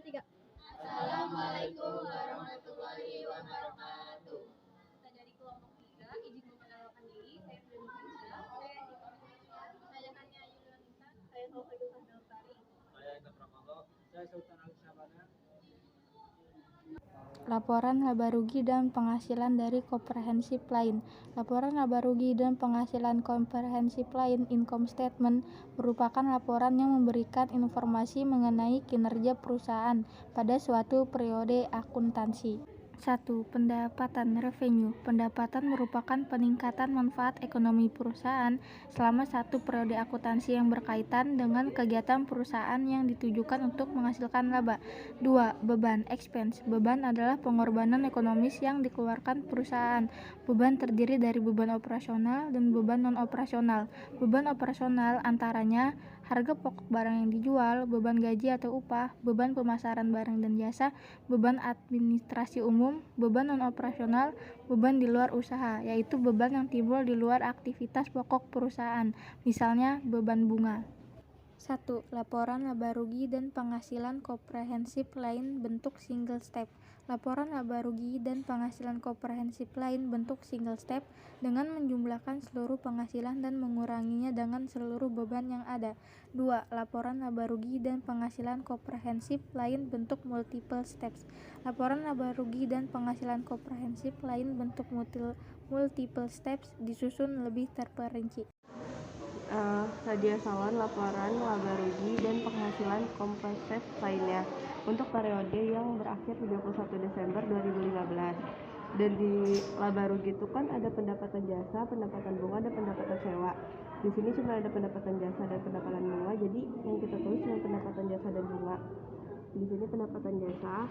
3. Assalamualaikum warahmatullahi wabarakatuh. Kita dari kelompok 3, izin memperkenalkan diri. Saya Freddy Faiza. Saya Syifa Fitriah. Saya Kania Yulianita. Saya Taufik Sari. Saya Indra Pramono. Saya Sultan Ali Syabana. Laporan laba rugi dan penghasilan dari komprehensif lain. Laporan laba rugi dan penghasilan komprehensif lain (income statement) merupakan laporan yang memberikan informasi mengenai kinerja perusahaan pada suatu periode akuntansi. 1. Pendapatan revenue. Pendapatan merupakan peningkatan manfaat ekonomi perusahaan selama satu periode akuntansi yang berkaitan dengan kegiatan perusahaan yang ditujukan untuk menghasilkan laba. 2. Beban expense. Beban adalah pengorbanan ekonomis yang dikeluarkan perusahaan. Beban terdiri dari beban operasional dan beban non-operasional. Beban operasional antaranya harga pokok barang yang dijual, beban gaji atau upah, beban pemasaran barang dan jasa, beban administrasi umum, beban non-operasional, beban di luar usaha, yaitu beban yang timbul di luar aktivitas pokok perusahaan, misalnya beban bunga. 1. Laporan laba rugi dan penghasilan komprehensif lain bentuk single step. Laporan laba rugi dan penghasilan komprehensif lain bentuk single step dengan menjumlahkan seluruh penghasilan dan menguranginya dengan seluruh beban yang ada. 2. Laporan laba rugi dan penghasilan komprehensif lain bentuk multiple steps. Laporan laba rugi dan penghasilan komprehensif lain bentuk multiple steps disusun lebih terperinci. Sadia Sawan, laporan laba rugi dan penghasilan komprehensif lainnya untuk periode yang berakhir 31 Desember 2015. Dan di laba rugi itu kan ada pendapatan jasa, pendapatan bunga, dan pendapatan sewa. Di sini cuma ada pendapatan jasa dan pendapatan bunga, jadi yang kita tulis cuma pendapatan jasa dan bunga. Di sini pendapatan jasa,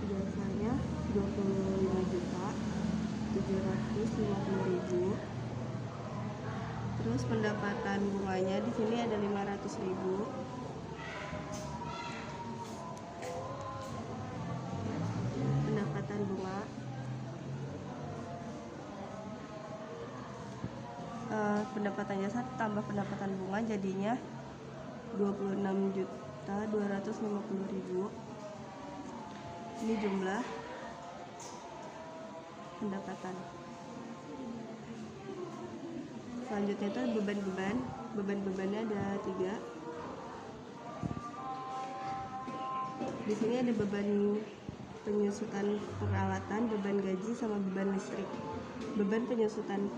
jasanya 25.750.000. Terus pendapatan bunganya di sini ada 500.000. Pendapatan bunga pendapatan jasa tambah pendapatan bunga jadinya 26.250.000. Ini jumlah pendapatan. Selanjutnya itu beban-beban. Beban-bebannya ada 3. Di sini ada beban penyusutan peralatan, beban gaji, sama beban listrik. Beban penyusutan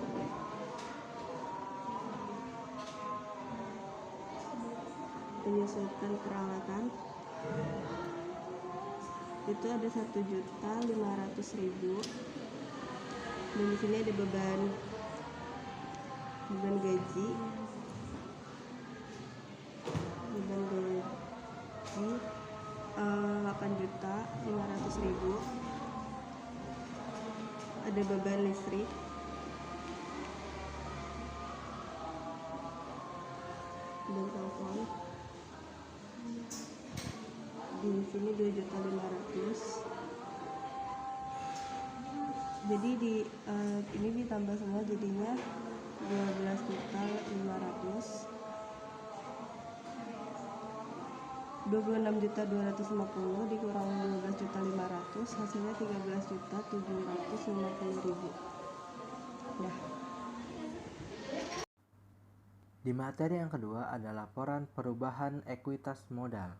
peralatan itu ada 1.500.000. Dan di sini ada beban gaji, 8.500.000. Ada beban listrik dan telepon. Di sini 2.500.000. Jadi ini ditambah semua jadinya 12.500.000. 26.250 dikurangi 12.500 hasilnya 13.750.000. Dah. Di materi yang kedua ada laporan perubahan ekuitas modal.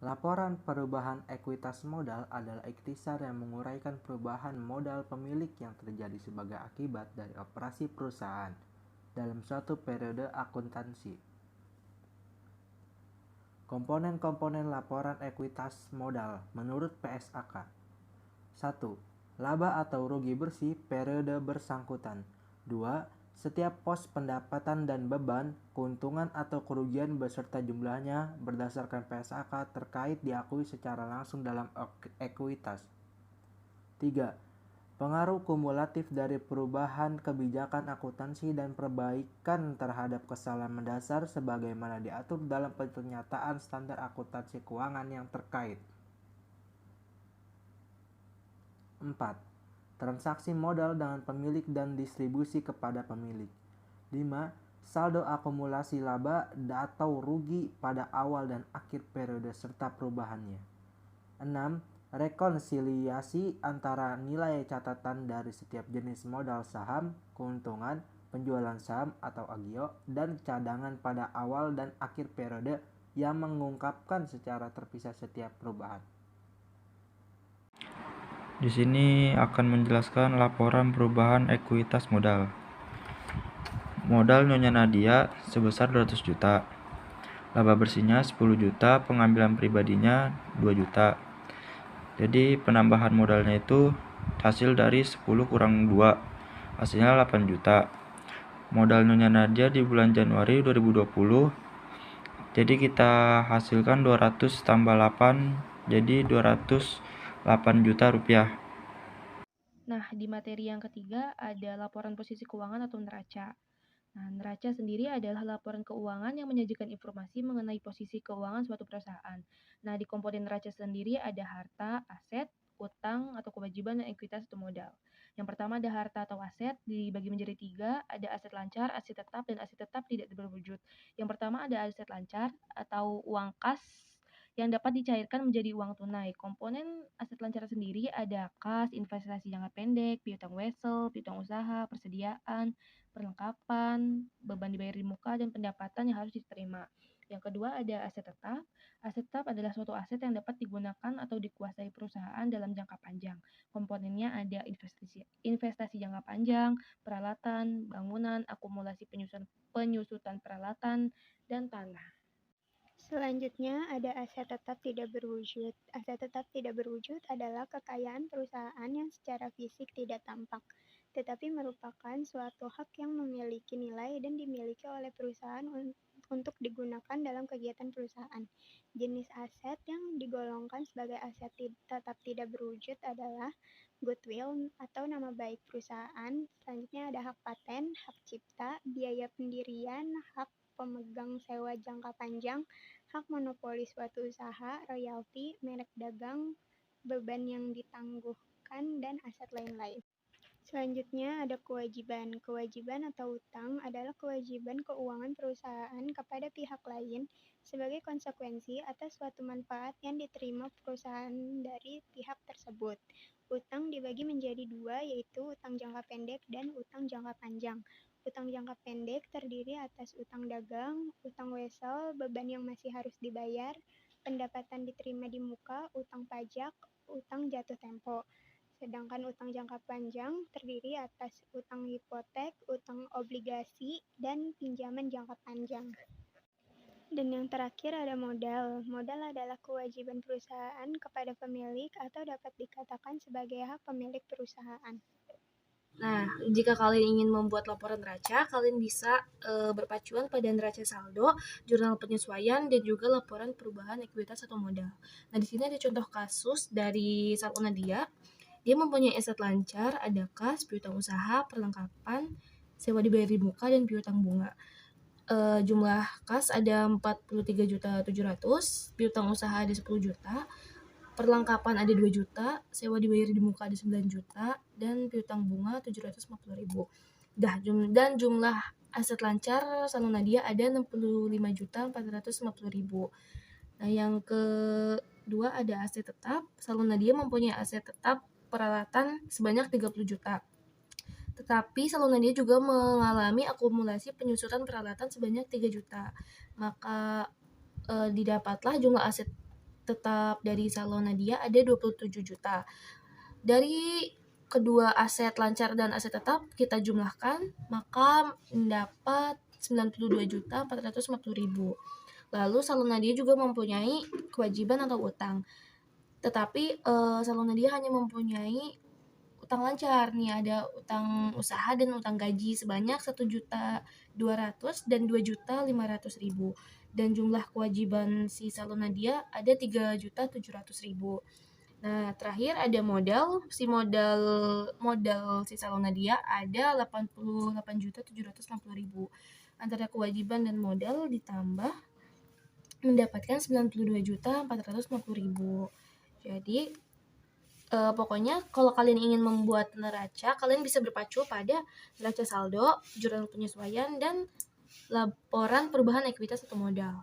Laporan perubahan ekuitas modal adalah ikhtisar yang menguraikan perubahan modal pemilik yang terjadi sebagai akibat dari operasi perusahaan dalam suatu periode akuntansi. Komponen-komponen laporan ekuitas modal menurut PSAK. 1. Laba atau rugi bersih periode bersangkutan. 2. Setiap pos pendapatan dan beban, keuntungan atau kerugian beserta jumlahnya berdasarkan PSAK terkait diakui secara langsung dalam ekuitas. 3. Pengaruh kumulatif dari perubahan kebijakan akuntansi dan perbaikan terhadap kesalahan mendasar sebagaimana diatur dalam pernyataan standar akuntansi keuangan yang terkait. 4. Transaksi modal dengan pemilik dan distribusi kepada pemilik. 5. saldo akumulasi laba atau rugi pada awal dan akhir periode serta perubahannya. 6. Rekonsiliasi antara nilai catatan dari setiap jenis modal saham, keuntungan, penjualan saham atau agio, dan cadangan pada awal dan akhir periode yang mengungkapkan secara terpisah setiap perubahan. Di sini akan menjelaskan laporan perubahan ekuitas modal. Modal Nyonya Nadia sebesar 200 juta. Laba bersihnya 10 juta, pengambilan pribadinya 2 juta. Jadi penambahan modalnya itu hasil dari 10 kurang 2, hasilnya 8 juta. Modal Nyonya Nadia di bulan Januari 2020, jadi kita hasilkan 200 tambah 8, jadi 208 juta rupiah. Nah, di materi yang ketiga ada laporan posisi keuangan atau neraca. Nah, neraca sendiri adalah laporan keuangan yang menyajikan informasi mengenai posisi keuangan suatu perusahaan. Nah, di komponen neraca sendiri ada harta, aset, utang atau kewajiban, dan ekuitas atau modal. Yang pertama ada harta atau aset, dibagi menjadi 3, ada aset lancar, aset tetap, dan aset tetap tidak berwujud. Yang pertama ada aset lancar atau uang kas yang dapat dicairkan menjadi uang tunai. Komponen aset lancar sendiri ada kas, investasi jangka pendek, piutang wesel, piutang usaha, persediaan, perlengkapan, beban dibayar di muka, dan pendapatan yang harus diterima. Yang kedua ada aset tetap. Aset tetap adalah suatu aset yang dapat digunakan atau dikuasai perusahaan dalam jangka panjang. Komponennya ada investasi jangka panjang, peralatan, bangunan, akumulasi penyusutan peralatan, dan tanah. Selanjutnya ada aset tetap tidak berwujud. Aset tetap tidak berwujud adalah kekayaan perusahaan yang secara fisik tidak tampak, tetapi merupakan suatu hak yang memiliki nilai dan dimiliki oleh perusahaan untuk digunakan dalam kegiatan perusahaan. Jenis aset yang digolongkan sebagai aset tetap tidak berwujud adalah goodwill atau nama baik perusahaan. Selanjutnya ada hak paten, hak cipta, biaya pendirian, hak pemegang sewa jangka panjang, hak monopoli suatu usaha, royalti, merek dagang, beban yang ditangguhkan, dan aset lain-lain. Selanjutnya ada kewajiban. Kewajiban atau utang adalah kewajiban keuangan perusahaan kepada pihak lain sebagai konsekuensi atas suatu manfaat yang diterima perusahaan dari pihak tersebut. Utang dibagi menjadi 2, yaitu utang jangka pendek dan utang jangka panjang. Utang jangka pendek terdiri atas utang dagang, utang wesel, beban yang masih harus dibayar, pendapatan diterima di muka, utang pajak, utang jatuh tempo. Sedangkan utang jangka panjang terdiri atas utang hipotek, utang obligasi, dan pinjaman jangka panjang. Dan yang terakhir ada modal. Modal adalah kewajiban perusahaan kepada pemilik atau dapat dikatakan sebagai hak pemilik perusahaan. Nah, jika kalian ingin membuat laporan neraca, kalian bisa berpacuan pada neraca saldo, jurnal penyesuaian, dan juga laporan perubahan ekuitas atau modal. Nah, di sini ada contoh kasus dari Salon Nadia. Dia mempunyai aset lancar, ada kas, piutang usaha, perlengkapan, sewa dibayar di muka, dan piutang bunga. Jumlah kas ada 43.700.000, piutang usaha ada 10 juta, perlengkapan ada 2 juta, sewa dibayar di muka ada 9 juta, dan piutang bunga 750.000. Dan jumlah aset lancar Salon Nadia ada 65.450.000. Nah, yang kedua ada aset tetap. Salon Nadia mempunyai aset tetap peralatan sebanyak 30 juta. Tetapi Salon Nadia juga mengalami akumulasi penyusutan peralatan sebanyak 3 juta. Maka didapatlah jumlah aset tetap dari Salon Nadia ada 27 juta. Dari kedua aset lancar dan aset tetap kita jumlahkan, maka mendapat 92.450.000. Lalu Salon Nadia juga mempunyai kewajiban atau utang. Tetapi Salon Nadia hanya mempunyai utang lancar. Nih ada utang usaha dan utang gaji sebanyak 1.200.000 dan 2.500.000. Dan jumlah kewajiban si Salon Nadia ada 3.700.000. Nah, terakhir ada modal. Modal si Salon Nadia ada 88.760.000. Antara kewajiban dan modal ditambah mendapatkan 92.450.000. Jadi pokoknya kalau kalian ingin membuat neraca, kalian bisa berpacu pada neraca saldo, jurnal penyesuaian, dan laporan perubahan ekuitas atau modal.